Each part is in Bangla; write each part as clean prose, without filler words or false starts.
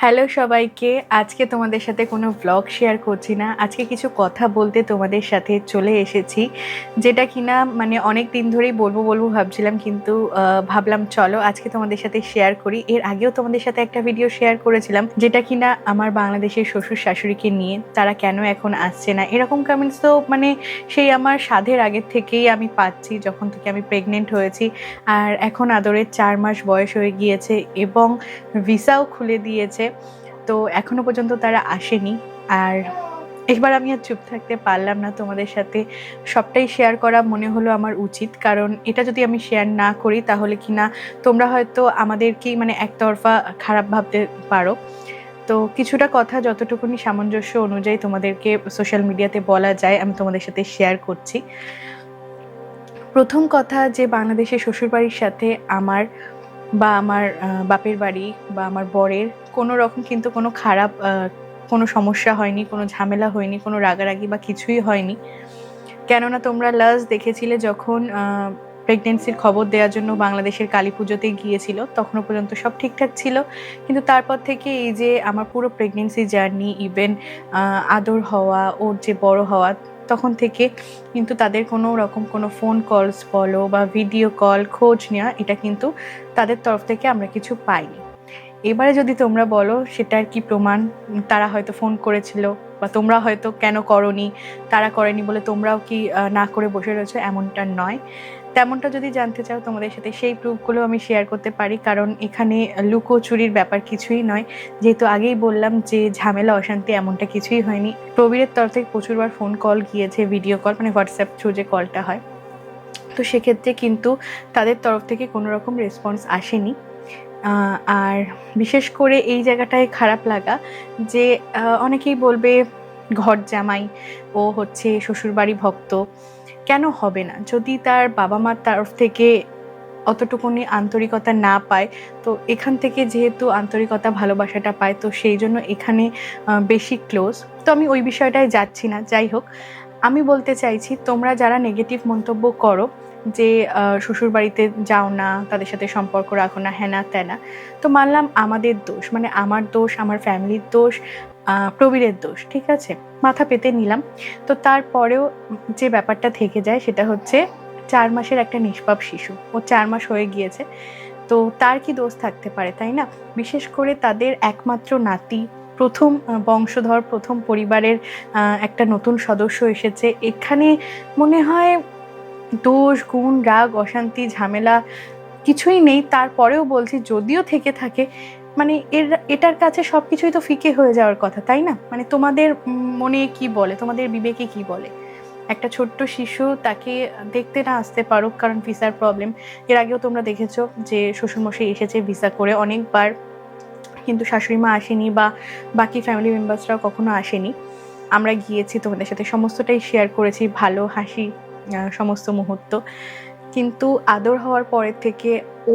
হ্যালো সবাইকে। আজকে তোমাদের সাথে কোনো ব্লগ শেয়ার করছি না। আজকে কিছু কথা বলতে তোমাদের সাথে চলে এসেছি। যেটা কিনা মানে অনেক দিন ধরেই বলবো ভাবছিলাম, কিন্তু ভাবলাম চলো আজকে তোমাদের সাথে শেয়ার করি। এর আগেও তোমাদের সাথে একটা ভিডিও শেয়ার করেছিলাম, যেটা কিনা আমার বাংলাদেশের শ্বশুর শাশুড়িকে নিয়ে। তারা কেন এখন আসছে না, এরকম কমেন্টস তো মানে সেই আমার সাধের আগের থেকেই আমি পাচ্ছি, যখন থেকে আমি প্রেগনেন্ট হয়েছি। আর এখন আদরের 4 মাস বয়স হয়ে গিয়েছে এবং ভিসাও খুলে দিয়েছে। তো এখনো পর্যন্ত তারা আসেনি। আর এবার আমি আর চুপ থাকতে পারলাম না, তোমাদের সাথে সবটাই শেয়ার করা মনে হলো আমার উচিত। কারণ এটা যদি আমি শেয়ার না করি তাহলে কিনা তোমরা হয়তো আমাদেরকেই মানে একতরফা খারাপ ভাবতে পারো। তো কিছুটা কথা যতটুকুনি সামঞ্জস্য অনুযায়ী তোমাদেরকে সোশ্যাল মিডিয়াতে বলা যায় আমি তোমাদের সাথে শেয়ার করছি। প্রথম কথা, যে বাংলাদেশের শ্বশুরবাড়ির সাথে আমার বা আমার বাপের বাড়ি বা আমার বরের কোনো রকম কিন্তু কোনো খারাপ কোনো সমস্যা হয়নি, কোনো ঝামেলা হয়নি, কোনো রাগারাগি বা কিছুই হয়নি। কেননা তোমরা লাস্ট দেখেছিলে যখন প্রেগনেন্সির খবর দেওয়ার জন্য বাংলাদেশের কালী পুজোতে গিয়েছিল, তখনও পর্যন্ত সব ঠিকঠাক ছিল। কিন্তু তারপর থেকে এই যে আমার পুরো প্রেগনেন্সি জার্নি, ইভেন আদর হওয়া, ওর যে বড় হওয়া, তখন থেকে কিন্তু তাদের কোনো রকম কোনো ফোন কলস বলো বা ভিডিও কল খোঁজ নেওয়া, এটা কিন্তু তাদের তরফ থেকে আমরা কিছু পাইনি। এবারে যদি তোমরা বলো সেটার কি প্রমাণ, তারা হয়তো ফোন করেছিল বা তোমরা হয়তো কেন করনি, তারা করেনি বলে তোমরাও কি না করে বসে রয়েছো, এমনটা নয়। তেমনটা যদি জানতে চাও তোমাদের সাথে সেই প্রুফগুলো আমি শেয়ার করতে পারি, কারণ এখানে লুকোচুরির ব্যাপার কিছুই নয়। যেহেতু আগেই বললাম যে ঝামেলা অশান্তি এমনটা কিছুই হয়নি। প্রবীরের তরফ থেকে প্রচুরবার ফোন কল গিয়েছে, ভিডিও কল মানে হোয়াটসঅ্যাপ থ্রু যে কলটা হয়, তো সেক্ষেত্রে কিন্তু তাদের তরফ থেকে কোনো রকম রেসপন্স আসেনি। আর বিশেষ করে এই জায়গাটায় খারাপ লাগা যে অনেকেই বলবে ঘর জামাই, ও হচ্ছে শ্বশুরবাড়ি ভক্ত। কেন হবে না? যদি তার বাবা মার তরফ থেকে অতটুকুনি আন্তরিকতা না পায়, তো এখান থেকে যেহেতু আন্তরিকতা ভালোবাসাটা পায়, তো সেই জন্য এখানে বেশি ক্লোজ। তো আমি ওই বিষয়টায় যাচ্ছি না। যাই হোক, আমি বলতে চাইছি তোমরা যারা নেগেটিভ মন্তব্য করো যে শ্বশুরবাড়িতে যাও না, তাদের সাথে সম্পর্ক রাখো না, হ্যানা ত্যানা, তো মানলাম আমাদের দোষ, মানে আমার দোষ, আমার ফ্যামিলির দোষ, প্রবীরের দোষ, ঠিক আছে, মাথা পেতে নিলাম। তো তারপরেও যে ব্যাপারটা থেকে যায় সেটা হচ্ছে 4 মাসের একটা নিষ্পাপ শিশু, ও 4 মাস হয়ে গিয়েছে, তো তার কি দোষ থাকতে পারে, তাই না? বিশেষ করে তাদের একমাত্র নাতি, প্রথম বংশধর, প্রথম পরিবারের একটা নতুন সদস্য এসেছে এখানে। মনে হয় দোষ, গুণ, রাগ, অশান্তি, ঝামেলা কিছুই নেই। তারপরেও বলছি, যদিও থেকে থাকে, মানে এটার কাছে সবকিছুই তো ফিকে হয়ে যাওয়ার কথা, তাই না? মানে তোমাদের মনে কি বলে, তোমাদের বিবেকে কি বলে? একটা ছোট্ট শিশু, তাকে দেখতে না আসতে পারুক কারণ ভিসার প্রবলেম। এর আগেও তোমরা দেখেছো যে শ্বশুরমশাই এসেছে ভিসা করে অনেকবার, কিন্তু শাশুড়ি মা আসেনি বা বাকি ফ্যামিলি মেম্বার্সরাও কখনো আসেনি। আমরা গিয়েছি, তোমাদের সাথে সমস্তটাই শেয়ার করেছি, ভালো হাসি সমস্ত মুহূর্ত। কিন্তু আদর হওয়ার পরের থেকে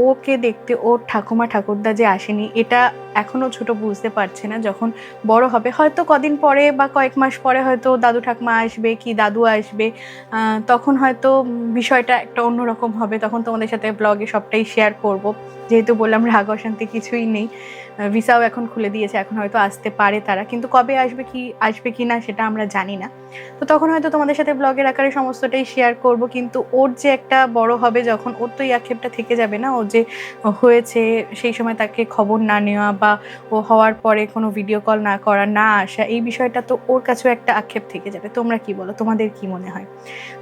ওকে দেখতে ওর ঠাকুমা ঠাকুরদা যে আসেনি, এটা এখনো ছোট বুঝতে পারছে না। যখন বড় হবে হয়তো কদিন পরে বা কয়েক মাস পরে হয়তো দাদু ঠাকুমা আসবে কি দাদু আসবে, তখন হয়তো বিষয়টা একটা অন্যরকম হবে। তখন তোমাদের সাথে ব্লগে সবটাই শেয়ার করব। যেহেতু বললাম রাগ অশান্তি কিছুই নেই, ভিসাও এখন খুলে দিয়েছে, এখন হয়তো আসতে পারে তারা, কিন্তু কবে আসবে কি না সেটা আমরা জানি না। তো তখন হয়তো তোমাদের সাথে ব্লগের আকারে সমস্তটাই শেয়ার করব। কিন্তু ওর যে একটা বড় হবে যখন, ওর তো এই আক্ষেপটা থেকে যাবে না, ও যে হয়েছে সেই সময় তাকে খবর না নেওয়া বা ও হওয়ার পরে কোনো ভিডিও কল না করা, না আসা, এই বিষয়টা তো ওর কাছেও একটা আক্ষেপ থেকে যাবে। তোমরা কি বলো, তোমাদের কি মনে হয়?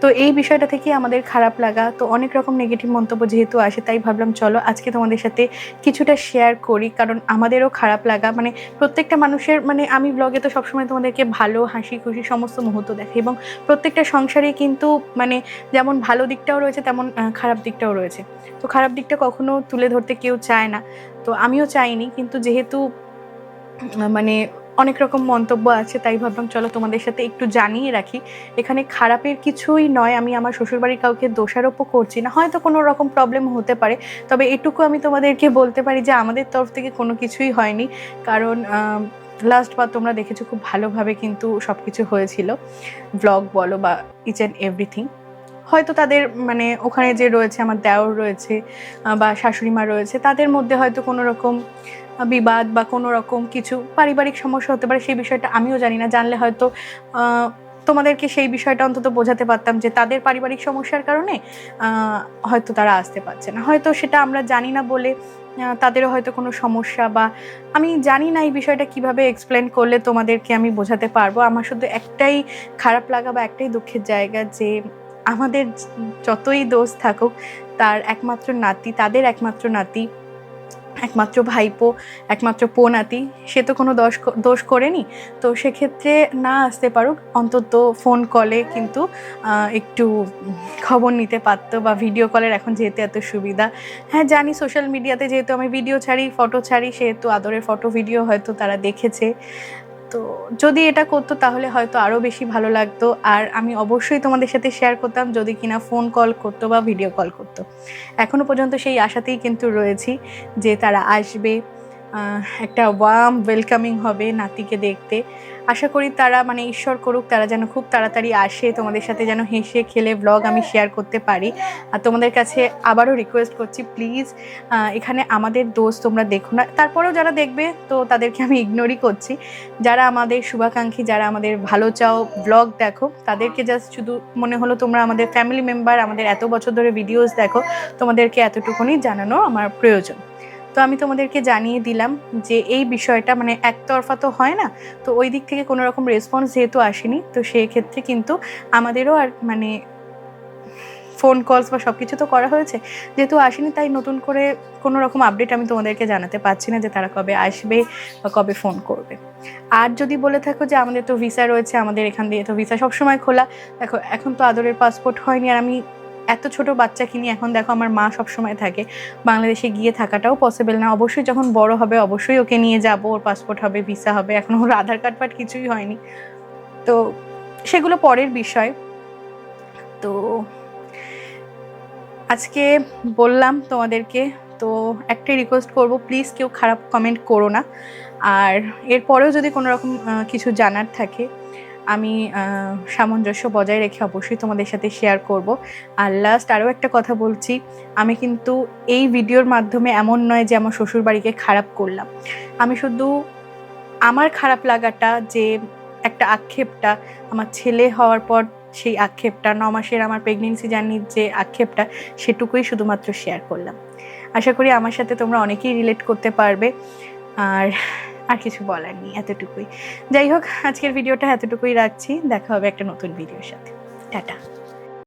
তো এই বিষয়টা থেকে আমাদের খারাপ লাগা, তো অনেক রকম নেগেটিভ মন্তব্য যেহেতু আসে, তাই ভাবলাম চলো আজকে তোমাদের সাথে কিছুটা শেয়ার করি। কারণ আমাদেরও খারাপ লাগা, মানে প্রত্যেকটা মানুষের, মানে আমি ব্লগে তো সবসময় তোমাদেরকে ভালো হাসি খুশি সমস্ত মুহূর্ত দেখাই, এবং প্রত্যেকটা সংসারে কিন্তু মানে যেমন ভালো দিকটাও রয়েছে তেমন খারাপ দিকটাও রয়েছে। তো খারাপ দিকটা কখনো তুলে ধরতে কেউ চায় না, তো আমিও চাইনি। কিন্তু যেহেতু মানে অনেক রকম মন্তব্য আছে, তাই ভাবলাম চলো তোমাদের সাথে একটু জানিয়ে রাখি। এখানে খারাপের কিছুই নয়, আমি আমার শ্বশুরবাড়ির কাউকে দোষারোপও করছি না, হয়তো কোনো রকম প্রবলেম হতে পারে, তবে এটুকু আমি তোমাদেরকে বলতে পারি যে আমাদের তরফ থেকে কোনো কিছুই হয়নি। কারণ লাস্ট বার তোমরা দেখেছো খুব ভালোভাবে কিন্তু সব কিছু হয়েছিল, ব্লগ বলো বা ইচ অ্যান্ড এভরিথিং। হয়তো তাদের মানে ওখানে যে রয়েছে, আমার দেওর রয়েছে বা শাশুড়ি মা রয়েছে, তাদের মধ্যে হয়তো কোনো রকম বিবাদ বা কোনো রকম কিছু পারিবারিক সমস্যা হতে পারে, সেই বিষয়টা আমিও জানি না। জানলে হয়তো তোমাদেরকে সেই বিষয়টা অন্তত বোঝাতে পারতাম যে তাদের পারিবারিক সমস্যার কারণে হয়তো তারা আসতে পারছে না, হয়তো সেটা আমরা জানি না বলে তাদেরও হয়তো কোনো সমস্যা, বা আমি জানি না এই বিষয়টা কিভাবে এক্সপ্লেন করলে তোমাদেরকে আমি বোঝাতে পারবো। আমার শুধু একটাই খারাপ লাগা বা একটাই দুঃখের জায়গা যে আমাদের যতই দোষ থাকুক, তার একমাত্র নাতি, তাদের একমাত্র নাতি, একমাত্র ভাইপো, একমাত্র নাতি, সে তো কোনো দোষ করেনি। তো সেক্ষেত্রে না আসতে পারুক, অন্তত ফোন কলে কিন্তু একটু খবর নিতে পারতো, বা ভিডিও কলের এখন যেহেতু এত সুবিধা। হ্যাঁ জানি সোশ্যাল মিডিয়াতে যেহেতু আমি ভিডিও ছাড়ি, ফটো ছাড়ি, সেহেতু আদরের ফটো ভিডিও হয়তো তারা দেখেছে। তো যদি এটা করতো তাহলে হয়তো আরও বেশি ভালো লাগতো, আর আমি অবশ্যই তোমাদের সাথে শেয়ার করতাম যদি কিনা ফোন কল করতো বা ভিডিও কল করতো। এখনও পর্যন্ত সেই আশাতেই কিন্তু রয়েছি যে তারা আসবে, একটা ওয়ার্ম ওয়েলকামিং হবে নাতিকে দেখতে। আশা করি তারা, মানে ঈশ্বর করুক, তারা যেন খুব তাড়াতাড়ি আসে, তোমাদের সাথে যেন হেসে খেলে ব্লগ আমি শেয়ার করতে পারি। আর তোমাদের কাছে আবারও রিকোয়েস্ট করছি, প্লিজ এখানে আমাদের দোষ তোমরা দেখো না। তারপরেও যারা দেখবে তো তাদেরকে আমি ইগনোরই করছি। যারা আমাদের শুভাকাঙ্ক্ষী, যারা আমাদের ভালো চাও, ব্লগ দেখো, তাদেরকে জাস্ট শুধু মনে হলো তোমরা আমাদের ফ্যামিলি মেম্বার, আমাদের এত বছর ধরে ভিডিওস দেখো, তোমাদেরকে এতটুকুনি জানানো আমার প্রয়োজন। তো আমি তোমাদেরকে জানিয়ে দিলাম যে এই বিষয়টা মানে একতরফা তো হয় না, তো ওই দিক থেকে কোনো রকম রেসপন্স যেহেতু আসেনি, তো সেই ক্ষেত্রে কিন্তু আমাদেরও আর মানে ফোন কলস বা সব কিছু তো করা হয়েছে, যেহেতু আসেনি, তাই নতুন করে কোনো রকম আপডেট আমি তোমাদেরকে জানাতে পারছি না যে তারা কবে আসবে বা কবে ফোন করবে। আর যদি বলে থাকো যে আমাদের তো ভিসা রয়েছে, আমাদের এখান দিয়ে তো ভিসা সবসময় খোলা, দেখো এখন তো আদরের পাসপোর্ট হয়নি, আর আমি এত ছোট বাচ্চাকে নিয়ে এখন দেখো আমার মা সবসময় থাকে, বাংলাদেশে গিয়ে থাকাটাও পসিবল না। অবশ্যই যখন বড় হবে অবশ্যই ওকে নিয়ে যাব, ওর পাসপোর্ট হবে, ভিসা হবে, এখন ওর আধার কার্ড ফার্ড কিছুই হয়নি, তো সেগুলো পরের বিষয়। তো আজকে বললাম তোমাদেরকে, তো একটাই রিকোয়েস্ট করব, প্লিজ কেউ খারাপ কমেন্ট করো না। আর এরপরেও যদি কোনো রকম কিছু জানার থাকে, আমি সামঞ্জস্য বজায় রেখে অবশ্যই তোমাদের সাথে শেয়ার করব। আর লাস্ট আরও একটা কথা বলছি, আমি কিন্তু এই ভিডিওর মাধ্যমে এমন নয় যে আমার শ্বশুরবাড়িকে খারাপ করলাম, আমি শুধু আমার খারাপ লাগাটা, যে একটা আক্ষেপটা আমার ছেলে হওয়ার পর, সেই আক্ষেপটা 9 মাসের আমার প্রেগনেন্সি জার্নির যে আক্ষেপটা, সেটুকুই শুধুমাত্র শেয়ার করলাম। আশা করি আমার সাথে তোমরা অনেকেই রিলেট করতে পারবে, আর আর কিছু বলার নেই, এতটুকুই। যাই হোক, আজকের ভিডিওটা এতটুকুই রাখছি, দেখা হবে একটা নতুন ভিডিওর সাথে। টাটা।